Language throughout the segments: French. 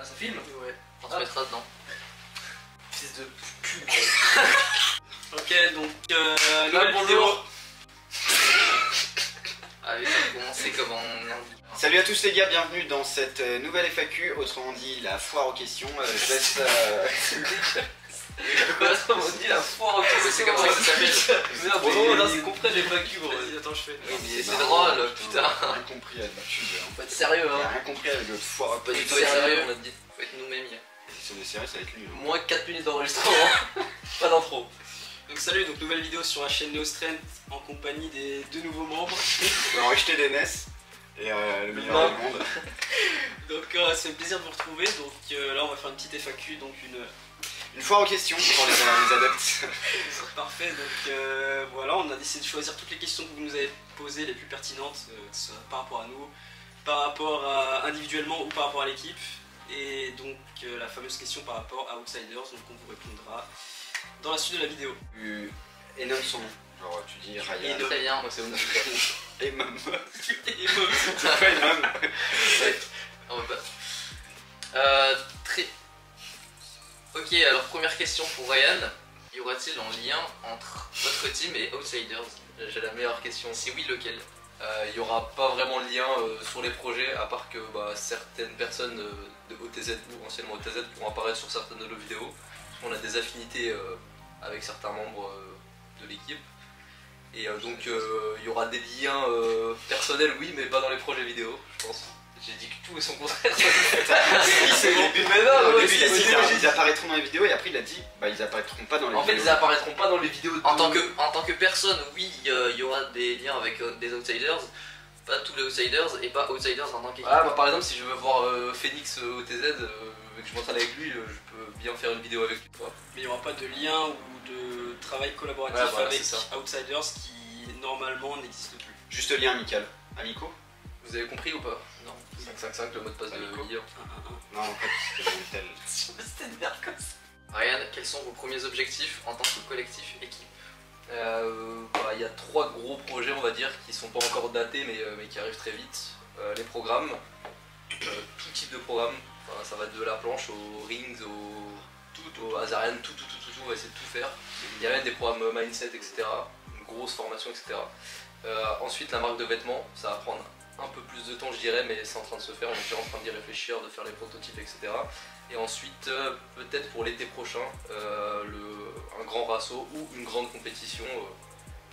ça filme? Ouais, on se mettra dedans. Fils de cul. Ok, donc Nouvelle vidéo. vidéo. Allez, ça va commencer comme on... Salut à tous les gars, bienvenue dans cette nouvelle FAQ, autrement dit la foire aux questions. Je laisse... on dit la foire aux questions. C'est comme ça que ça s'appelle. Bon, là c'est compris les FAQ, gros. Vas-y, attends, je fais. Oui, mais c'est drôle, putain. Rien compris avec la pub. Faut être sérieux, J'ai hein. rien compris avec le foire. Pas du tout être sérieux, on a dit. Faut être nous-mêmes. Si on est sérieux, ça va être nul. Moins 4 minutes d'enregistrement. Pas d'intro. Donc salut, donc nouvelle vidéo sur la chaîne NeoStrength en compagnie des deux nouveaux membres. On va rejeter des NES et le meilleur du monde. Donc ça fait plaisir de vous retrouver. Donc là on va faire une petite FAQ, donc Une foire aux questions pour les adeptes. parfait. Donc voilà, on a décidé de choisir toutes les questions que vous nous avez posées, les plus pertinentes, que ce soit par rapport à nous, par rapport à individuellement ou par rapport à l'équipe. Et donc la fameuse question par rapport à Outsiders, donc on vous répondra dans la suite de la vidéo. Et nomme son nom. Genre tu dis Ryan. Très bien. Moi c'est Ono. Et Mum. Et Mom. C'est pas une Mum. On va très... Ok, alors première question pour Ryan. Y aura-t-il un lien entre votre team et Outsiders? J'ai la meilleure question. Si oui, lequel? Il n'y aura pas vraiment de lien sur les projets, à part que certaines personnes de OTZ ou anciennement OTZ pourront apparaître sur certaines de nos vidéos. On a des affinités avec certains membres de l'équipe. Et donc il y aura des liens personnels, oui, mais pas dans les projets vidéo, je pense. J'ai dit que tout est son contraire. C'est bon. Mais non, Au début, il a dit ils apparaîtront dans les vidéos et après il a dit bah ils apparaîtront pas dans les en fait, vidéos. ils apparaîtront pas dans les vidéos. En tant que personne, oui, il y aura des liens avec des Outsiders. Pas tous les Outsiders et pas Outsiders en tant qu'équipe. Voilà, par exemple, si je veux voir Phoenix OTZ, et que je m'entraîne avec lui, je peux bien faire une vidéo avec lui. Mais il n'y aura pas de lien ou de travail collaboratif Ouais, voilà, avec c'est ça. Outsiders qui normalement n'existe plus. Juste lien amical. Amico. Vous avez compris ou pas? Non. 555, le mot de passe de Amico. Guillaume. Non en fait c'était une telle. C'était une merde comme ça. Ryan, quels sont vos premiers objectifs en tant que collectif équipe? Il y a 3 gros projets, on va dire, qui sont pas encore datés mais qui arrivent très vite. Les programmes, tout type de programme, enfin, ça va de la planche aux rings, au Azarian, tout, on va essayer de tout faire. Il y a même des programmes mindset, etc. Une grosse formation, etc. Ensuite, la marque de vêtements, ça va prendre un peu plus de temps, je dirais, mais c'est en train de se faire. On est déjà en train d'y réfléchir, de faire les prototypes, etc. Et ensuite, peut-être pour l'été prochain, un grand rasso ou une grande compétition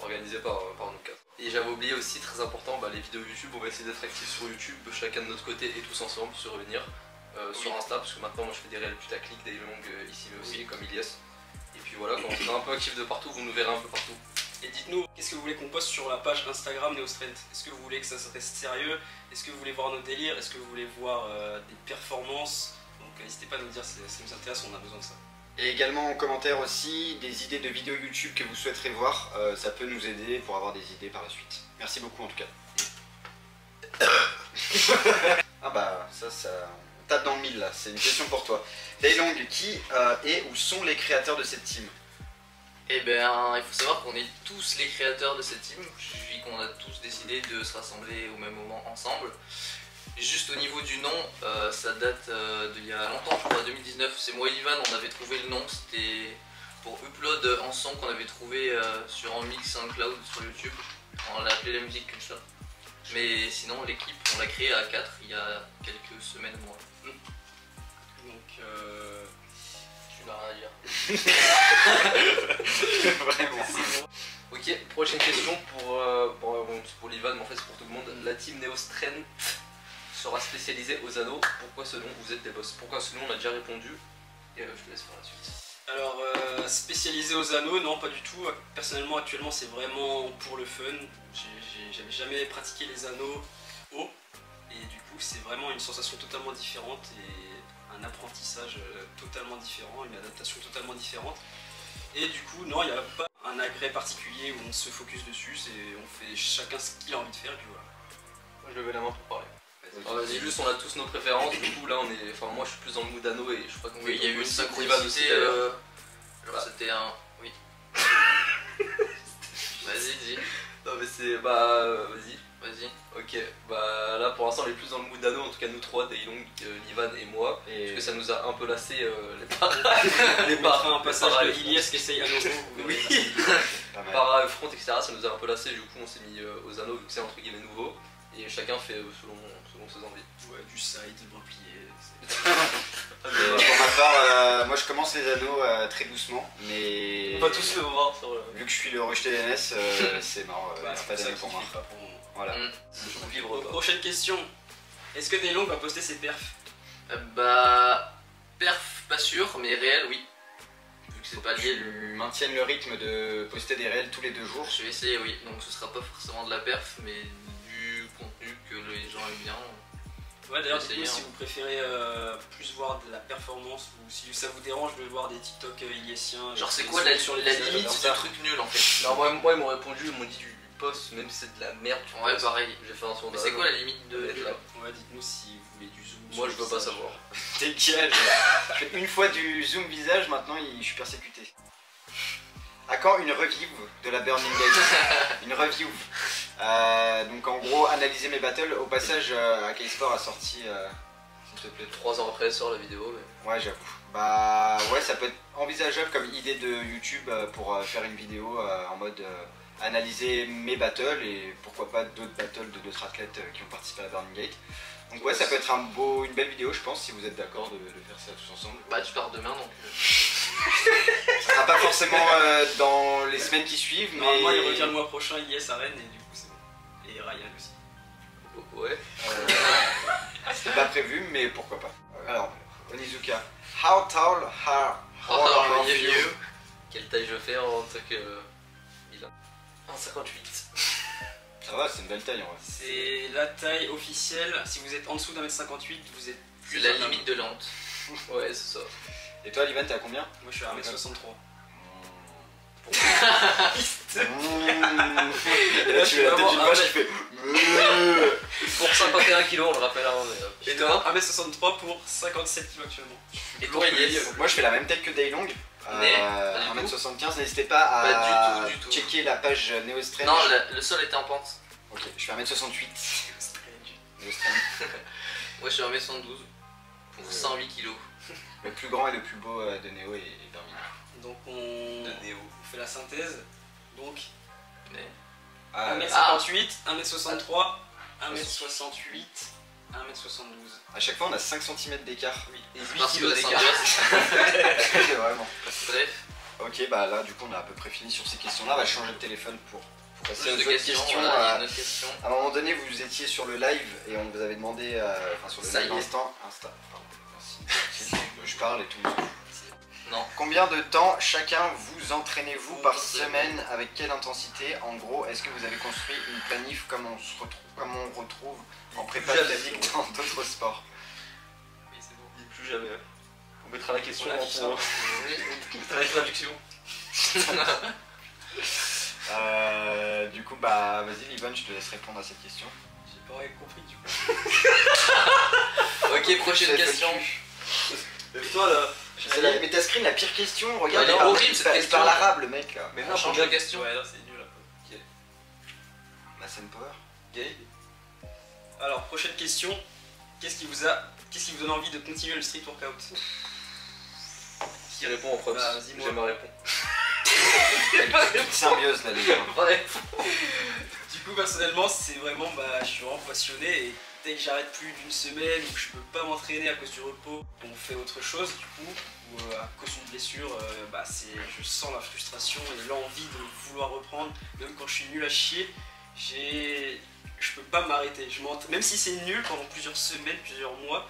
organisée par nous quatre. Et j'avais oublié aussi, très important, les vidéos YouTube. On va essayer d'être actifs sur YouTube, chacun de notre côté et tous ensemble, se revenir. Sur Insta, parce que maintenant moi je fais des réels putaclic, des longues ici mais aussi, comme Ilias. Et puis voilà, quand on sera un peu actifs de partout, vous nous verrez un peu partout. Et dites-nous, qu'est-ce que vous voulez qu'on poste sur la page Instagram NeoStrength? Est-ce que vous voulez que ça reste sérieux? Est-ce que vous voulez voir nos délires? Est-ce que vous voulez voir des performances? Donc n'hésitez pas à nous dire, ça nous intéresse, on a besoin de ça. Et également en commentaire aussi des idées de vidéos YouTube que vous souhaiterez voir, ça peut nous aider pour avoir des idées par la suite. Merci beaucoup en tout cas. Ah bah ça on tape dans le mille là, c'est une question pour toi. Daylong, qui est ou sont les créateurs de cette team? Eh ben, il faut savoir qu'on est tous les créateurs de cette team, puis qu'on a tous décidé de se rassembler au même moment ensemble. Juste au niveau du nom, ça date d'il y a longtemps, je crois, 2019. C'est moi et Ivan, on avait trouvé le nom, c'était pour Upload en son qu'on avait trouvé sur un mix SoundCloud sur YouTube. On l'a appelé la musique Culture. Mais sinon, l'équipe, on l'a créée à 4 il y a quelques semaines, moi. Donc Tu n'as rien à dire. Vraiment. Ok, prochaine question pour l'Ivan, mais en fait c'est pour tout le monde. La team NeoStrength sera spécialisée aux anneaux. Pourquoi ce nom? Vous êtes des boss. Pourquoi ce nom? On a déjà répondu. Et je te laisse faire la suite. alors spécialisé aux anneaux, non pas du tout. Personnellement actuellement c'est vraiment pour le fun. J'avais jamais pratiqué les anneaux hauts. Et du coup c'est vraiment une sensation totalement différente et un apprentissage totalement différent, une adaptation totalement différente. Et du coup non, il n'y a pas un agrès particulier où on se focus dessus, on fait chacun ce qu'il a envie de faire, du voilà. Moi je levais la main pour parler. C'est juste, on a tous nos préférences, du coup là on est. Enfin moi je suis plus dans le mood anneau et je crois qu'on Oui, il y a eu une aussi synchronicité. d'ailleurs. Alors c'était un... Oui. Vas-y, dis. Non mais c'est. Vas-y. Vas-y. Ok, bah là pour l'instant on est plus dans le mood d'anneau, en tout cas nous trois, Daylong, Livan et moi, parce que ça nous a un peu lassé les paras. Les un passage de Ilias qui essaye à nouveau. Oui, Pas mal. para front, etc. Ça nous a un peu lassé, du coup on s'est mis aux anneaux vu que c'est entre guillemets nouveau, et chacun fait selon ses envies. Ouais, du side, bien plié. Pour ma part, moi je commence les anneaux très doucement, mais On va tous le voir sur le. vu que je suis le rejeté NS, c'est mort, Bah, y a c'est pas pour ça d'anneau qu'il pour moi. fait pas pour moi. Voilà. Je vivre pas. Prochaine question. Est-ce que Daylong va poster ses perfs? Bah. Perf, pas sûr, mais réel, oui. Vu que c'est pas lié. Tu maintiennes le rythme de poster des réels tous les 2 jours. Je vais essayer, oui. Donc ce sera pas forcément de la perf, mais du contenu que les gens aiment bien. Ouais, d'ailleurs, du Essayer, coup, si hein. vous préférez plus voir de la performance ou si ça vous dérange de voir des TikTok iliassiens. Genre, c'est des quoi sons la sur les limite visages, du ça. truc nul en fait? Non, moi ils m'ont répondu, ils m'ont dit du post, même si c'est de la merde. tu Ouais, postes. pareil. J'ai fait un sondage. Mais c'est quoi la limite de. Ouais, là. Ouais, dites-nous si vous voulez du zoom. Moi je sur le veux pas visage. savoir. Dégage. Je fais une fois du zoom visage, maintenant je suis persécuté. À quand une review de la Burning Gate? Une review. Donc en gros, analyser mes battles. Au passage, AK Sport a sorti... s'il te plaît. 3 ans après sort la vidéo, mais. Ouais, j'avoue. Bah ouais, ça peut être envisageable comme idée de YouTube pour faire une vidéo en mode analyser mes battles et pourquoi pas d'autres battles de d'autres athlètes qui ont participé à la Burning Gate. Donc ouais, ça peut être une belle vidéo, je pense, si vous êtes d'accord de faire ça tous ensemble. Bah, tu pars demain donc. Ça sera pas forcément dans les semaines qui suivent, mais... Normalement, il revient le mois prochain, Ilias à Rennes, et du coup, c'est bon. Et Ryan aussi. Ouais. C'était pas prévu, mais pourquoi pas. Alors, Onizuka. How tall are you? Quelle taille je fais en tant que. 1,58. Ça va, c'est une belle taille en vrai. C'est la taille officielle. Si vous êtes en dessous d'1m58, vous êtes C'est plus la un homme. limite de la honte. Ouais, c'est ça. Et toi, Livan, t'es à combien? Moi, je suis à 1m63. Et là, tu suis as la tête vraiment d'une un vache mec. qui fait... Pour 51 kilos, on le rappelle. Hein, mais, Et toi 1m63 pour 57 kg actuellement. Et toi, Ilias? Moi, je fais la même tête que Daylong. Mais, pas du 1m75, n'hésitez pas à Pas du tout. checker la page Neostrange. Non, le sol était en pente. Ok, je fais 1m68. Neostrange. Moi, je suis à 1m72 pour 108 kilos. Le plus grand et le plus beau de Néo est terminé. Donc, on de Néo. fait la synthèse. Donc, Mais. 1m58, 1m63, 1m68, 1m72. À chaque fois, on a 5 cm d'écart. Oui. Et 8 Parce que kilos la d'écart. symbiose. Vraiment. Bref, Ok, bah là, du coup, on a à peu près fini sur ces questions-là. On va changer de téléphone pour passer plus aux de autres questions. questions. Voilà, il y a une autre question. À un moment donné, vous étiez sur le live et on vous avait demandé, enfin sur le Ça live y est. Insta, pardon, merci. Je parle et tout. Non. Combien de temps chacun vous entraînez-vous par Par semaine? Avec quelle intensité? En gros, est-ce que vous avez construit une planif comme on retrouve en prépa Jamais. physique dans d'autres sports? Oui, c'est bon. Dis plus jamais. On mettra la question On a en dit ça. pour. On mettra la traduction. Du coup, bah vas-y, Livan, je te laisse répondre à cette question. J'ai pas compris du coup. Ok, prochaine C'est question. Et toi là. Mais ta screen, la pire question, regarde, Elle est il parle- horrible, cette il question. parle arabe, le mec là. Mais On non, change combien de question. Ouais, là, c'est nul. Là. La scène power. gay? Alors, prochaine question. Qu'est-ce qui vous donne envie de continuer le street workout? Qui répond en props? Bah, vas-y, moi. J'aime ma réponse. Petite symbiose là, les gars. Ouais. Du coup, personnellement, c'est vraiment, je suis vraiment passionné et dès que j'arrête plus d'une semaine ou que je peux pas m'entraîner à cause du repos, on fait autre chose du coup, ou à cause d'une blessure, je sens la frustration et l'envie de vouloir reprendre. Même quand je suis nul à chier, je peux pas m'arrêter. Même si c'est nul pendant plusieurs semaines, plusieurs mois,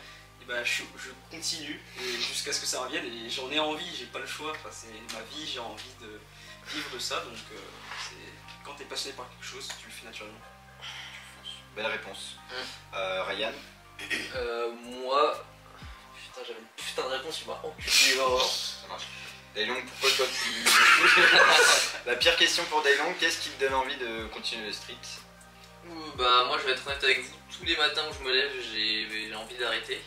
et je continue et jusqu'à ce que ça revienne et j'en ai envie, j'ai pas le choix. Enfin, c'est ma vie, j'ai envie de vivre de ça, donc quand t'es passionné par quelque chose, tu le fais naturellement. Belle réponse. Ryan. Moi. Putain, j'avais une putain de réponse, tu m'as enculé. Oh. Ça marche. Daylong, pourquoi toi tu... La pire question pour Daylong, qu'est-ce qui te donne envie de continuer le street? Bah, moi, je vais être honnête avec vous. Tous les matins où je me lève, j'ai envie d'arrêter.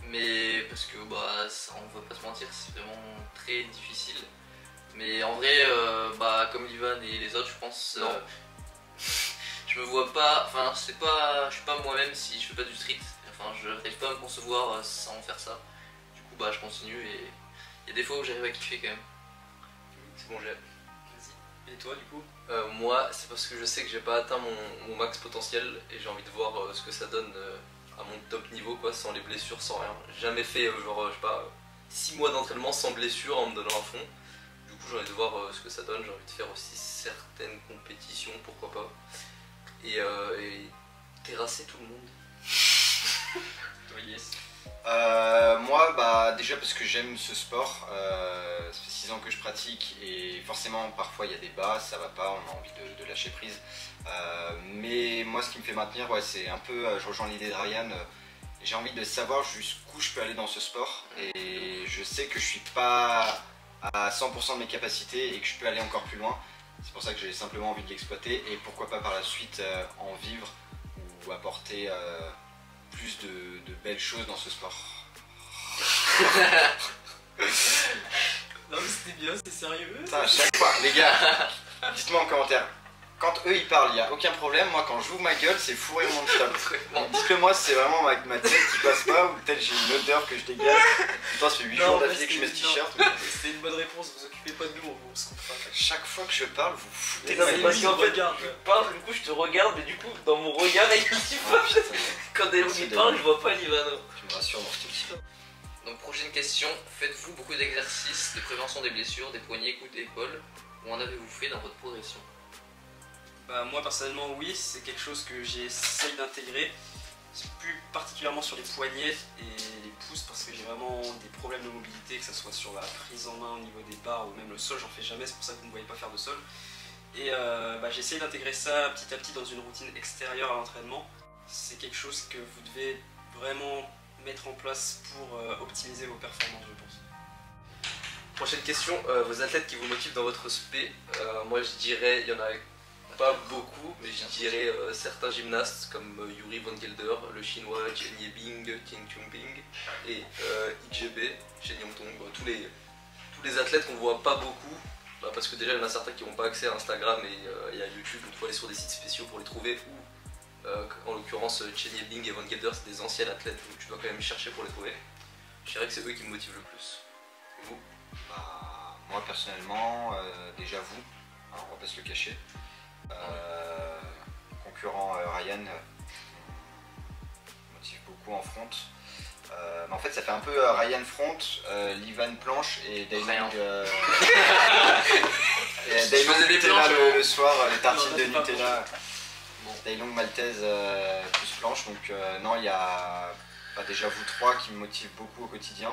Mais parce que, on va pas se mentir, c'est vraiment très difficile. Mais en vrai, comme Ivan et les autres, je pense. Non. je me vois pas, enfin je suis pas moi-même si je fais pas du street, enfin je n'arrive pas à me concevoir sans faire ça. Du coup bah je continue et il y a des fois où j'arrive à kiffer quand même. C'est bon, j'ai. Vas-y. Et toi du coup? Moi, c'est parce que je sais que j'ai pas atteint mon max potentiel et j'ai envie de voir ce que ça donne à mon top niveau, quoi, sans les blessures, sans rien. J'ai jamais fait genre, je sais pas, 6 mois d'entraînement sans blessure en me donnant à fond. Du coup, j'ai envie de voir ce que ça donne, j'ai envie de faire aussi certaines compétitions, pourquoi pas. Et terrasser tout le monde. Toi, yes. Moi, bah, déjà parce que j'aime ce sport, ça fait 6 ans que je pratique et forcément parfois il y a des bas, ça va pas, on a envie de lâcher prise. Mais moi ce qui me fait maintenir, ouais, c'est un peu, je rejoins l'idée de Ryan, j'ai envie de savoir jusqu'où je peux aller dans ce sport et je sais que je suis pas à 100% de mes capacités et que je peux aller encore plus loin. C'est pour ça que j'ai simplement envie de l'exploiter et pourquoi pas par la suite en vivre ou apporter plus de belles choses dans ce sport. Non mais c'était bien, c'est sérieux. Putain, à chaque fois, les gars, dites-moi en commentaire. Quand eux ils parlent, il n'y a aucun problème. Moi, quand j'ouvre ma gueule, c'est fou rire non-stop. Donc, dites-le moi si c'est vraiment ma tête qui passe pas ou peut-être j'ai une odeur que je dégage. Putain, ça fait 8 jours d'affilée que je mets ce t-shirt. C'était une bonne réponse, vous occupez pas de nous, on se comprend. Chaque fois que je parle, vous foutez Non, de mais ma parce gueule. qu'en fait, tu parles, du coup je te regarde, mais du coup dans mon regard il dit pas. Quand des gens parlent, je vois pas l'Ivano. Tu me rassures dans ce truc. Donc prochaine question, faites-vous beaucoup d'exercices de prévention des blessures, des poignets, coudes, épaules, ou en avez-vous fait dans votre progression? Bah moi personnellement oui, c'est quelque chose que j'essaye d'intégrer. C'est plus particulièrement sur les poignets et les pouces parce que j'ai vraiment des problèmes de mobilité, que ce soit sur la prise en main au niveau des barres ou même le sol, j'en fais jamais, c'est pour ça que vous ne me voyez pas faire de sol. Et j'essaye d'intégrer ça petit à petit dans une routine extérieure à l'entraînement. C'est quelque chose que vous devez vraiment mettre en place pour optimiser vos performances, je pense. Prochaine question, vos athlètes qui vous motivent dans votre spé. Moi je dirais, il y en a pas beaucoup, mais je dirais certains gymnastes comme Yuri Van Gelder, le chinois Chen Yebing, Ting Chunping et IGB, Chen Yongtong, tous les athlètes qu'on voit pas beaucoup, parce que déjà il y en a certains qui n'ont pas accès à Instagram et à YouTube, donc il faut aller sur des sites spéciaux pour les trouver, ou en l'occurrence Chen Yebing et Van Gelder c'est des anciens athlètes, donc tu dois quand même chercher pour les trouver. Je dirais que c'est eux qui me motivent le plus. Et vous? Bah, moi personnellement, déjà vous, hein, on va pas se le cacher. Concurrent Ryan motive beaucoup en front. Mais en fait ça fait un peu Ryan front, Livan planche et Daylong Nutella le soir, les tartines de Nutella. Daylong maltaise plus planche, donc non, il y a déjà vous trois qui me motivent beaucoup au quotidien.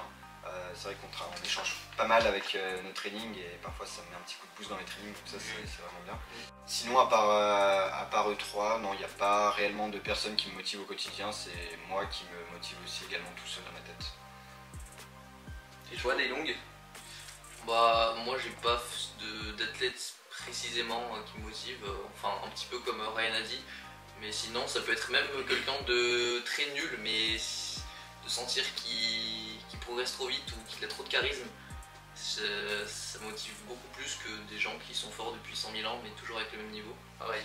C'est vrai qu'on échange pas mal avec nos trainings et parfois ça me met un petit coup de pouce dans mes trainings, donc ça c'est vraiment bien. Sinon à part eux trois, non, il n'y a pas réellement de personnes qui me motivent au quotidien, c'est moi qui me motive aussi également tout seul dans ma tête. Et toi, Daylong? Bah moi j'ai pas d'athlète précisément qui me motive, enfin un petit peu comme Ryan a dit, mais sinon ça peut être même quelqu'un de très nul, mais de sentir qu'il progresse trop vite ou qu'il a trop de charisme, ça motive beaucoup plus que des gens qui sont forts depuis 100 000 ans mais toujours avec le même niveau. Pareil.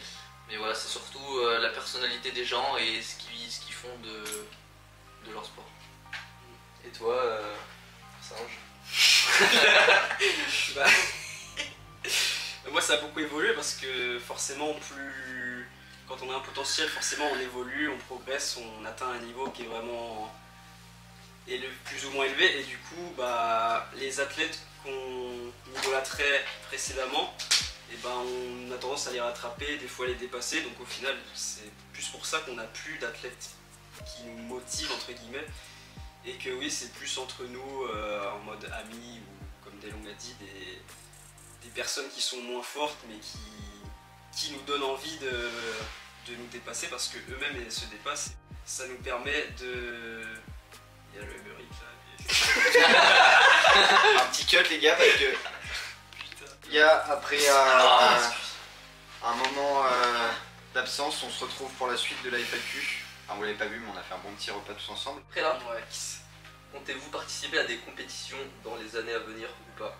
Mais voilà, c'est surtout la personnalité des gens et ce qu'ils font de leur sport. Et toi, Singe? Bah, moi ça a beaucoup évolué parce que forcément quand on a un potentiel, forcément on évolue, on progresse, on atteint un niveau qui est vraiment plus ou moins élevé et du coup les athlètes qu'on idolâtrait précédemment, et on a tendance à les rattraper, des fois les dépasser, donc au final c'est plus pour ça qu'on n'a plus d'athlètes qui nous motivent entre guillemets et que oui c'est plus entre nous en mode amis ou comme Daylong a dit des personnes qui sont moins fortes mais qui nous donnent envie de nous dépasser parce que eux-mêmes se dépassent. Ça nous permet de... Il y a le Uber Eats là. Un petit cut les gars parce que il y a après un moment d'absence, on se retrouve pour la suite de la FAQ. Enfin, vous l'avez pas vu mais on a fait un bon petit repas tous ensemble. Après là, Ouais. comptez-vous participer à des compétitions dans les années à venir ou pas?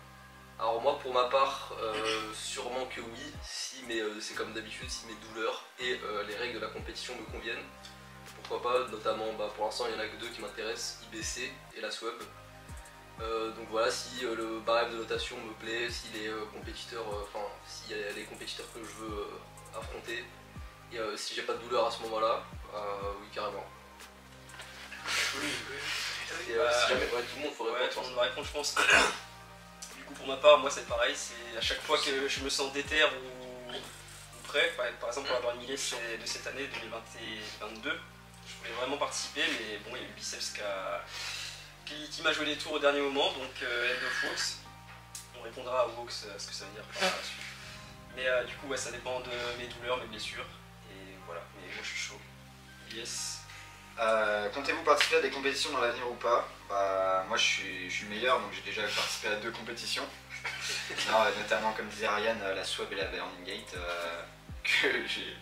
Alors moi pour ma part, sûrement que oui, si mais c'est comme d'habitude, si mes douleurs et les règles de la compétition me conviennent. Pourquoi pas, notamment pour l'instant il y en a que deux qui m'intéressent, IBC et la SWEB. Donc voilà, si le barème de notation me plaît, si les compétiteurs, s'il y a les compétiteurs que je veux affronter, et si j'ai pas de douleur à ce moment-là, oui carrément. Et, si jamais tout le monde faut Ouais, répondre. tout le monde va répondre, je pense. Du coup, pour ma part, moi c'est pareil, c'est à chaque fois que je me sens déter ou prêt, par exemple pour avoir millet de cette année 2022, je voulais vraiment participer, mais bon, il y a eu Biceps qui m'a joué les tours au dernier moment, donc End of Walks. On répondra à Walks ce que ça veut dire par la suite. Mais du coup, ouais, ça dépend de mes douleurs, mes blessures, et voilà, mais moi je suis chaud. Yes. Comptez-vous participer à des compétitions dans l'avenir ou pas? Bah, moi je suis le meilleur, donc j'ai déjà participé à 2 compétitions. Non, notamment comme disait Ryan, la SWEB et la Burning Gate, que j'ai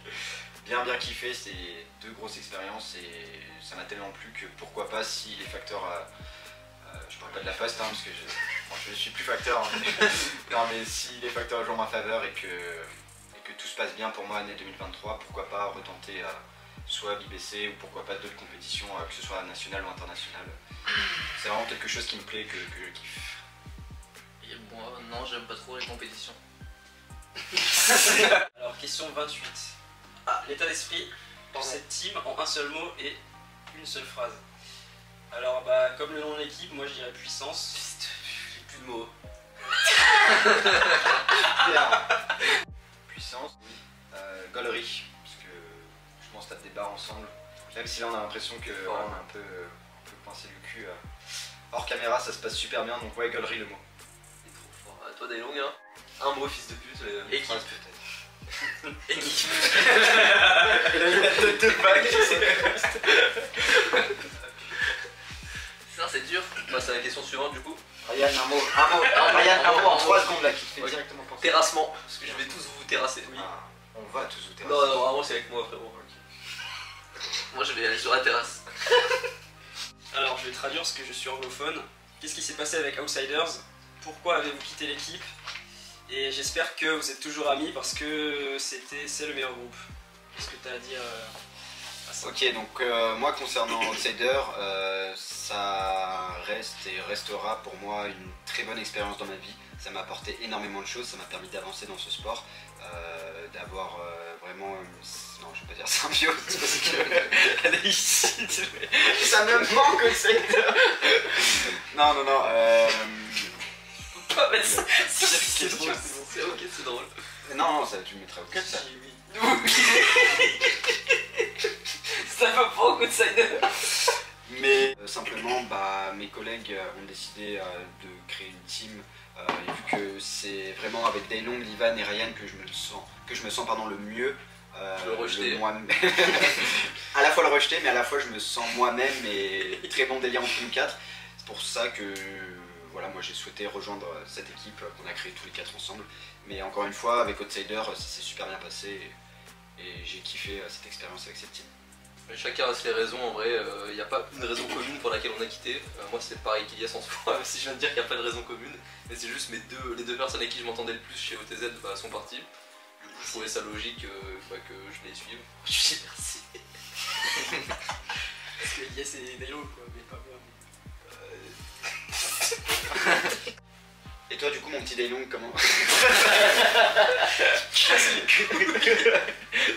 bien kiffé. C'est 2 grosses expériences et ça m'a tellement plu que pourquoi pas, si les facteurs, je parle pas de la fast parce que je suis plus facteur, hein, non mais si les facteurs jouent en ma faveur et que tout se passe bien pour moi année 2023, pourquoi pas retenter soit IBC ou pourquoi pas d'autres compétitions, que ce soit nationales ou internationales. C'est vraiment quelque chose qui me plaît, que je kiffe. Et moi, non, j'aime pas trop les compétitions. Alors, question 28. L'état d'esprit dans cette team en un seul mot et une seule phrase. Alors, bah, comme le nom de l'équipe, moi je dirais puissance. J'ai plus de mots. Puissance, oui. Gaulerie, parce que je pense qu'on tape des barres ensemble. Même si là on a l'impression que voilà, on a un peu coincé le cul. Hors caméra ça se passe super bien, donc ouais, gaulerie le mot. Il est trop fort. Toi Daylong, hein. Un mot fils de pute. Équipe. Phrase, peut-être. Équipe. Il a mis la tête de bague. Ça, c'est dur. On passe à la question suivante du coup. Ryan, un mot. Ryan, un mot en 3 secondes là qui te fait Ok. directement penser. Terrassement, parce que je vais tous vous terrasser. Oui. Ah, on va tous vous terrasser. Non, vraiment c'est avec moi frérot. Moi, je vais aller sur la terrasse. Alors, je vais traduire parce que je suis anglophone. Qu'est-ce qui s'est passé avec Outsiders? Pourquoi avez-vous quitté l'équipe? Et j'espère que vous êtes toujours amis parce que c'est le meilleur groupe. Qu'est-ce que tu as à dire à ça? Ok, donc moi concernant Outsider, ça reste et restera pour moi une très bonne expérience dans ma vie. Ça m'a apporté énormément de choses, ça m'a permis d'avancer dans ce sport, d'avoir vraiment une... Non, je vais pas dire symbiose parce qu'elle est ici. Ça me manque Outsider. Non, Pas mettre ça. C'est drôle. C'est ok, c'est drôle. Non, ça tu me mettras au ça. Ça va pas au Outsider. Mais simplement, bah, mes collègues ont décidé de créer une team. Et vu que c'est vraiment avec Daylong, Livan et Ryan que je me sens pardon, le mieux. Le rejeter. À la fois le rejeter, mais à la fois je me sens moi-même et très bon délire entre nous 4. C'est pour ça que voilà, moi j'ai souhaité rejoindre cette équipe qu'on a créée tous les 4 ensemble. Mais encore une fois, avec Outsider, ça s'est super bien passé et j'ai kiffé cette expérience avec cette team. Mais chacun a ses raisons en vrai, il n'y a pas une raison commune pour laquelle on a quitté. Moi c'est pareil qu'Ilias en soi, même si je viens de dire qu'il n'y a pas de raison commune. Mais c'est juste les deux personnes avec qui je m'entendais le plus chez OTZ sont parties. Du coup je trouvais ça logique que je les suive. Je dis merci. Parce que Yes et Dayo quoi, mais pas moi. Et toi du coup mon petit Daylong comment?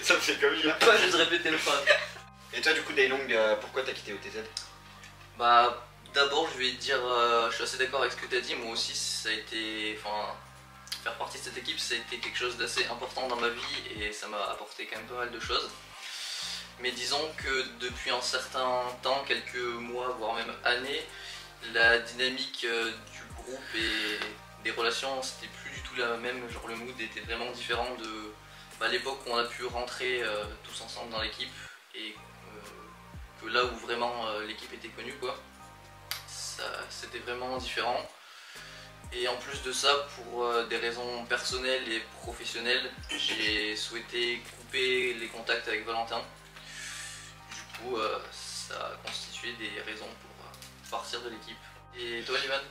Ça me fait comme il a. Pas juste répéter le phrase. Et toi du coup Daylong, pourquoi t'as quitté OTZ? Bah, d'abord, je vais te dire, je suis assez d'accord avec ce que tu as dit. Moi aussi, ça a été. Enfin, faire partie de cette équipe, ça a été quelque chose d'assez important dans ma vie et ça m'a apporté quand même pas mal de choses. Mais disons que depuis un certain temps, quelques mois, voire même années, la dynamique du groupe et des relations, c'était plus du tout la même. Genre, le mood était vraiment différent de l'époque où on a pu rentrer tous ensemble dans l'équipe et que là où vraiment l'équipe était connue, quoi. C'était vraiment différent. Et en plus de ça, pour des raisons personnelles et professionnelles, j'ai souhaité couper les contacts avec Valentin. Du coup, ça a constitué des raisons pour partir de l'équipe. Et toi, Ivan?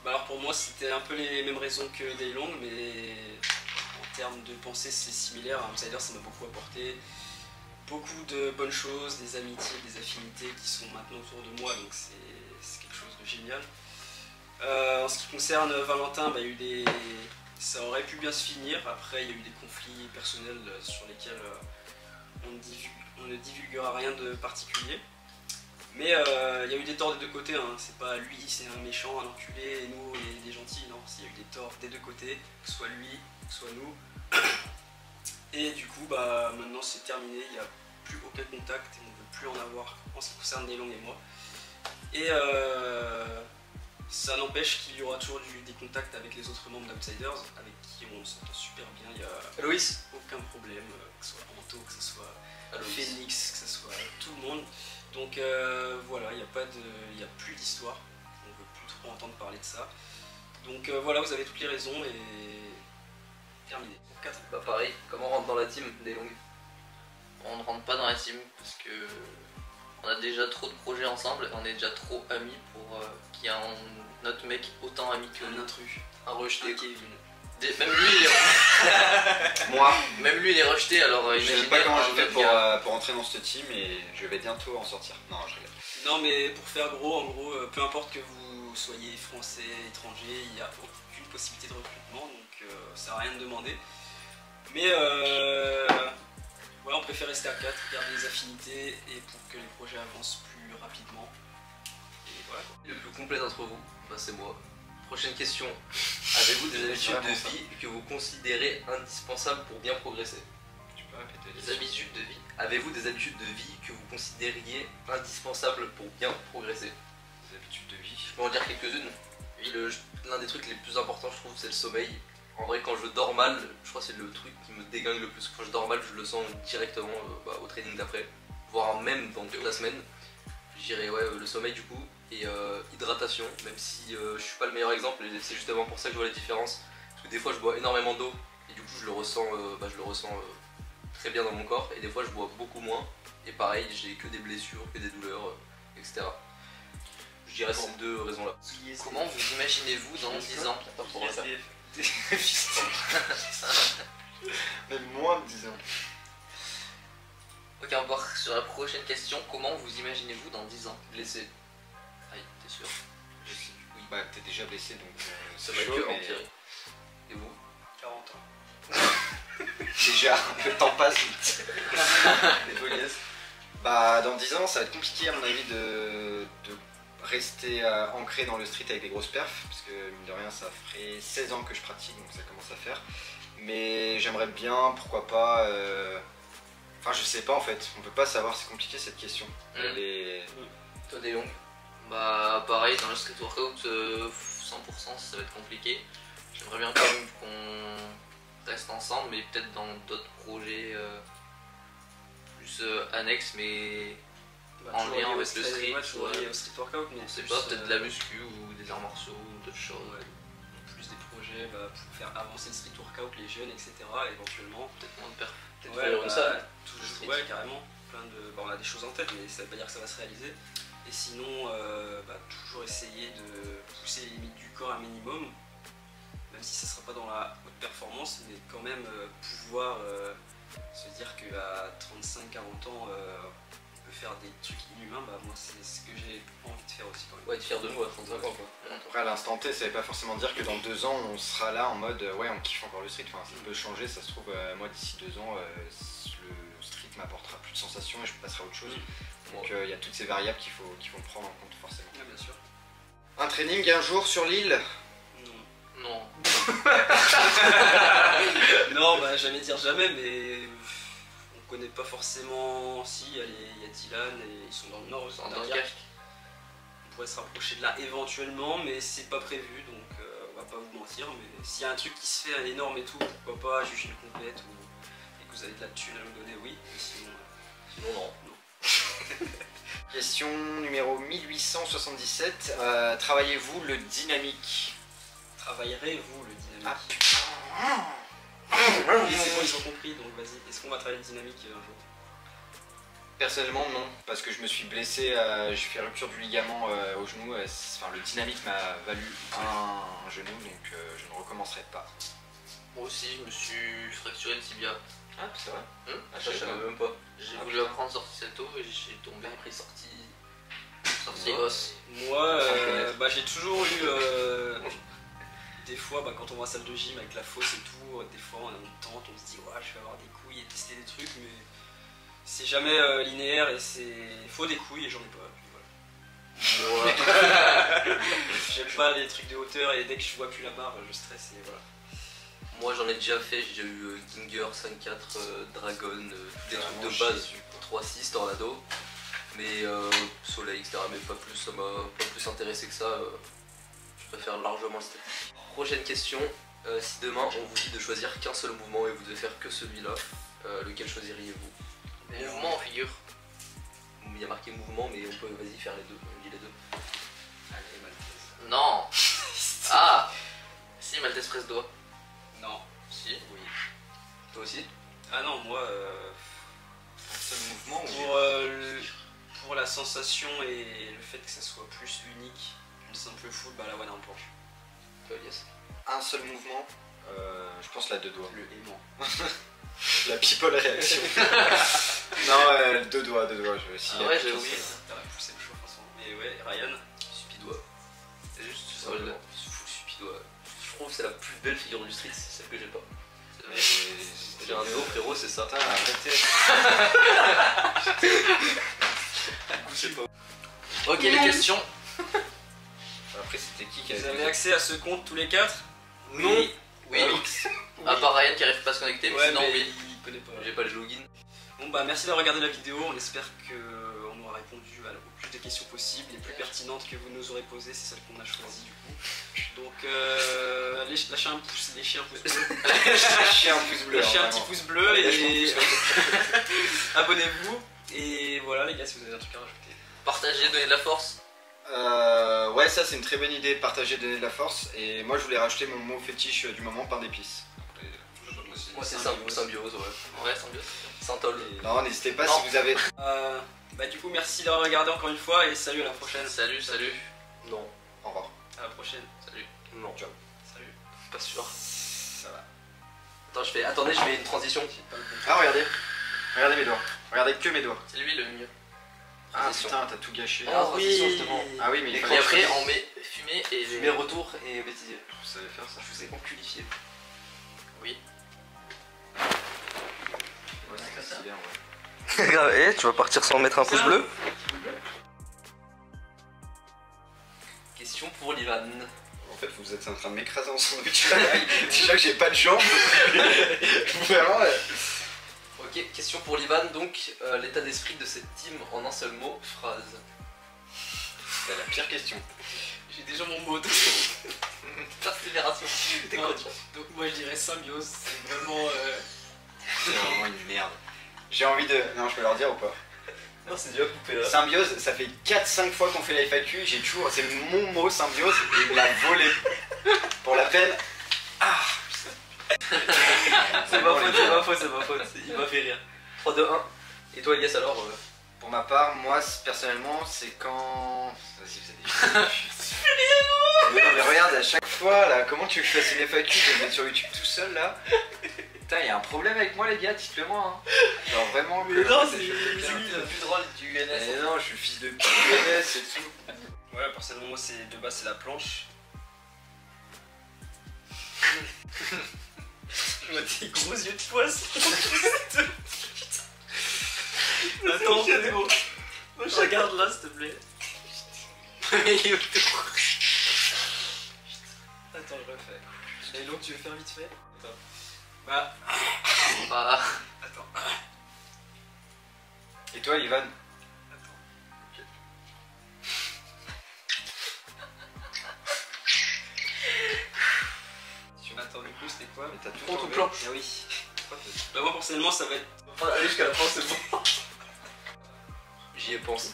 Bah alors pour moi c'était un peu les mêmes raisons que Daylong, mais en termes de pensée c'est similaire. Outsiders ça m'a beaucoup apporté, beaucoup de bonnes choses, des amitiés, des affinités qui sont maintenant autour de moi, donc c'est quelque chose de génial. En ce qui concerne Valentin, bah, il y a eu des... ça aurait pu bien se finir, après il y a eu des conflits personnels sur lesquels on ne divulguera rien de particulier. Mais il y a eu des torts des deux côtés, hein. C'est pas lui, c'est un méchant, un enculé, et nous, on est des gentils, non. Il y a eu des torts des deux côtés, que ce soit lui, que ce soit nous. Et du coup, bah, maintenant c'est terminé, il n'y a plus aucun contact, et on ne veut plus en avoir en ce qui concerne Daylong et moi. Et ça n'empêche qu'il y aura toujours des contacts avec les autres membres d'Outsiders, avec qui on s'entend super bien, il n'y a Loïs. aucun problème, que ce soit Anto, que ce soit Aloïs. Phoenix, que ce soit tout le monde. Donc voilà, il n'y a plus d'histoire, on ne veut plus trop entendre parler de ça. Donc voilà, vous avez toutes les raisons et terminé. 4. Bah pareil, comment on rentre dans la team Daylong? On ne rentre pas dans la team parce que on a déjà trop de projets ensemble et on est déjà trop amis pour qu'il y ait un autre mec autant ami que Un nous. intrus, Un rejeté. un Kevin. Même lui, il est... Moi, Même lui, il est rejeté, alors je sais imaginez pas comment un je fais autre gars. pour entrer dans ce team et je vais bientôt en sortir. Non, je rigole. Non mais pour faire gros, en gros, peu importe que vous soyez français, étranger, il n'y a aucune possibilité de recrutement, donc ça sert à rien de demander. Mais voilà, on préfère rester à 4, garder les affinités et pour que les projets avancent plus rapidement. Et voilà quoi. Le plus complet d'entre vous, bah c'est moi. Prochaine question. Avez-vous des habitudes de vraiment ça. vie que vous considérez indispensables pour bien progresser? Tu peux répéter Les habitudes de vie. Avez-vous des habitudes de vie que vous considériez indispensables pour bien progresser? Des habitudes de vie. Je peux en dire quelques-unes. L'un des trucs les plus importants, je trouve, c'est le sommeil. En vrai, quand je dors mal, je crois que c'est le truc qui me déglingue le plus. Quand je dors mal, je le sens directement au training d'après, voire même dans toute la semaine. Je dirais ouais, le sommeil du coup, et hydratation, même si je suis pas le meilleur exemple, et c'est justement pour ça que je vois la différence. Parce que des fois, je bois énormément d'eau, et du coup, je le ressens, très bien dans mon corps, et des fois, je bois beaucoup moins. Et pareil, j'ai que des blessures, que des douleurs, etc. Je dirais ces deux raisons-là. Comment vous imaginez-vous dans 10 ans? Même moins de 10 ans. Ok, on va voir sur la prochaine question. Comment vous imaginez-vous dans 10 ans? Blessé. Aïe, t'es sûr? Oui, bah t'es déjà blessé donc Ça c'est va chaud, que mais empirer. Et vous? 40 ans. déjà le temps passe vite. Désolé. Bah dans 10 ans ça va être compliqué à mon avis de rester ancré dans le street avec des grosses perfs, parce que mine de rien ça ferait 16 ans que je pratique donc ça commence à faire. Mais j'aimerais bien, pourquoi pas, enfin je sais pas en fait, on peut pas savoir, c'est compliqué cette question. Toi, des longues? Bah pareil, dans le street workout, 100% ça va être compliqué. J'aimerais bien quand même qu'on reste ensemble, mais peut-être dans d'autres projets plus annexes, mais en toujours lien lié au avec le street. ouais, toujours lié au street workout, mais on sait plus, pas, peut-être de la muscu ou des arts martiaux ou d'autres choses. ouais, plus des projets bah, pour faire avancer le street workout, les jeunes, etc. éventuellement. Peut-être moins de perf. Peut-être Ouais, faire une salle. toujours, ouais, carrément. Plein de, bah, on a des choses en tête, mais ça veut pas dire que ça va se réaliser. Et sinon, bah, toujours essayer de pousser les limites du corps un minimum, même si ça sera pas dans la haute performance, mais quand même pouvoir se dire qu'à 35-40 ans, on peut faire des trucs inhumains. Bah, moi, c'est ce que j'ai envie de faire aussi quand même. Ouais, être fier de nous à 35 ans quoi. Après à l'instant T ça veut pas forcément dire que dans 2 ans on sera là en mode ouais on kiffe encore le street, enfin ça peut changer, ça se trouve moi d'ici 2 ans le street m'apportera plus de sensations et je passerai à autre chose. Donc il y a toutes ces variables qu'il faut prendre en compte forcément. Ouais, bien sûr. Un training un jour sur l'île? Non. Non. Non, bah jamais dire jamais, mais on connaît pas forcément. Si, il y a Dylan et ils sont dans le nord aussi, Dans dans le Dunkerque. casque. On pourrait se rapprocher de là éventuellement, mais c'est pas prévu, donc on va pas vous mentir. Mais s'il y a un truc qui se fait à l'énorme et tout, pourquoi pas juger une complète et que vous avez de la thune à nous donner, oui. Mais sinon, Sinon, non. Question numéro 1877, travaillez-vous le dynamique? travaillerez-vous le dynamique? Ah. Oui, c'est bon, ils ont compris, donc vas-y. Est-ce qu'on va travailler le dynamique un jour? Personnellement non, parce que je me suis blessé, j'ai fait rupture du ligament au genou, enfin le dynamique m'a valu un genou, donc je ne recommencerai pas. Moi aussi, je me suis fracturé le tibia. Ah c'est vrai. Ah, ça, je savais même pas. J'ai Ah, voulu putain. apprendre sortie cette eau et j'ai tombé. Après sorti. Sortie Ouais. os. Moi, Sans le connaître. bah, j'ai toujours eu des fois bah, quand on va à la salle de gym avec la fosse et tout, des fois on a une tente, on se dit ouais je vais avoir des couilles et tester des trucs, mais c'est jamais linéaire et il faut des couilles et j'en ai pas. Puis voilà. J'aime pas les trucs de hauteur et dès que je vois plus la barre je stresse et voilà. Moi j'en ai déjà fait, j'ai déjà eu Ginger, 5-4, Dragon, des trucs de Vraiment base, 3-6, Tornado. Mais Soleil, etc. Mais pas plus, ça m'a pas plus intéressé que ça. Je préfère largement le statique. Prochaine question, si demain on vous dit de choisir qu'un seul mouvement et vous devez faire que celui-là, lequel choisiriez-vous? Mouvement en figure. Il y a marqué mouvement, mais on peut vas-y faire les deux, on dit les deux. Allez Maltese. Non. Ah. Si, Maltese presse doigt. Non. Si. Oui. Toi aussi? Ah non moi Un seul mouvement pour la sensation et le fait que ça soit plus unique qu'une simple foule, bah la one arm planche. Toi Elias? un seul mouvement, je pense la deux doigts. Le aimant. La people réaction. Non, deux doigts, je si Ah ouais, j'ai oublié. T'aurais poussé le chaud forcément. Mais ouais, Ryan. Stupidois. C'est juste C'est vrai, full Stupidois. Je trouve que c'est la plus belle figure du street, c'est celle que j'ai pas. J'ai un dos frérot, c'est ça. Putain, arrêtez. Ok, les questions. Après c'était qui Vous avait avez accès à ce compte tous les quatre? Non. Oui. Oui. À part Ryan qui arrive pas à se connecter, mais Ouais, sinon mais oui. il connaît pas. J'ai pas le login. Bon bah merci d'avoir regardé la vidéo, on espère qu'on aura répondu au plus de questions possibles, les plus pertinentes que vous nous aurez posées, c'est celles qu'on a choisies du coup. Donc lâchez un pouce, lâchez un pouce bleu, Lâchez un pouce bleu. lâchez un hein, petit vraiment. pouce bleu Lâchez et abonnez-vous. Et voilà les gars, si vous avez un truc à rajouter. Partagez, donnez de la force. Ouais, ça c'est une très bonne idée, partager, donner de la force. Et moi je voulais rajouter mon mot fétiche du moment, pain d'épices. Moi c'est Symbiose, ouais. Ouais, sans mieux. Saint-Ol. Non, n'hésitez pas Non. si vous avez. Bah du coup merci d'avoir regardé encore une fois et salut à la prochaine. Salut, salut. Non. Au revoir. À la prochaine. Salut. Non. Salut. Pas sûr. Ça va. Attends, attendez, je fais une transition. Ah, regardez. Regardez mes doigts. Regardez que mes doigts. C'est lui le mieux. Ah Transition. putain, t'as tout gâché. Ah, transition, justement. Ah oui, mais il Et fallait après, que je on met fumée et Je mets retour et bêtisier. Vous savez faire ça. Je vous ai enculifié. Oui. Ouais, c'est stylé, en vrai. Grave, et tu vas partir sans mettre un pouce bleu. Question pour l'Ivan. En fait, vous êtes en train de m'écraser en sandwich. Déjà que j'ai pas de jambes. Vraiment. Ok, question pour l'Ivan, donc l'état d'esprit de cette team en un seul mot, phrase. C'est la pire question. J'ai déjà mon mot. Persévération. T'es Non. quoi, tu Donc moi je dirais symbiose, c'est vraiment... C'est vraiment une merde. J'ai envie de. Non, je peux leur dire ou pas? Non, c'est déjà coupé là. Symbiose, ça fait 4-5 fois qu'on fait la FAQ, j'ai toujours. C'est mon mot symbiose et il me l'a volé. Pour la peine. C'est ma faute, c'est ma faute, c'est ma faute. Il m'a fait rire. 3, 2, 1. Et toi, Elias, alors Pour ma part, moi personnellement, c'est quand. Vas-y, vous êtes mais non, mais regarde, à chaque fois là, comment tu veux que je fasse une FAQ? Je vais me mettre sur YouTube tout seul là. Putain, y a un problème avec moi, les gars, dites-le moi. Hein. Genre vraiment. Mais que- non, que c'est je fais bien. le plus drôle du Mais UNS. non, je suis le fils de PNS, c'est tout. Ouais, personnellement moi c'est de base c'est la planche. Je vois tes gros yeux de poisson. Attends, c'est bon. Regarde là s'il te plaît. Attends, je refais. Et donc tu veux faire vite fait? Attends. Bah, Bah, attends. Et toi, Ivan? Attends, du coup c'était quoi? Mais t'as tout Prends tout enlevé. plan. Ah oui. Bah moi personnellement ça va être... allez jusqu'à la fin, c'est bon. J'y ai pensé.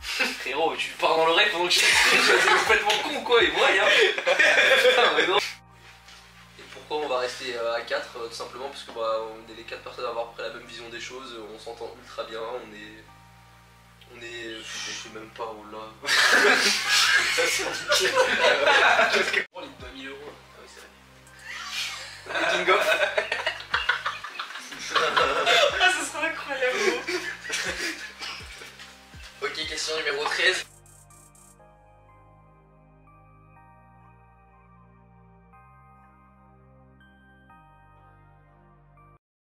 Frérot, tu pars dans l'oreille pendant que je t'explique, c'est complètement con quoi, et moi, hein. Putain, mais non. Et pour pourquoi on va rester à 4, tout simplement parce que bah, on est les 4 personnes à avoir à peu près la même vision des choses, on s'entend ultra bien, on est... Je sais même pas où là.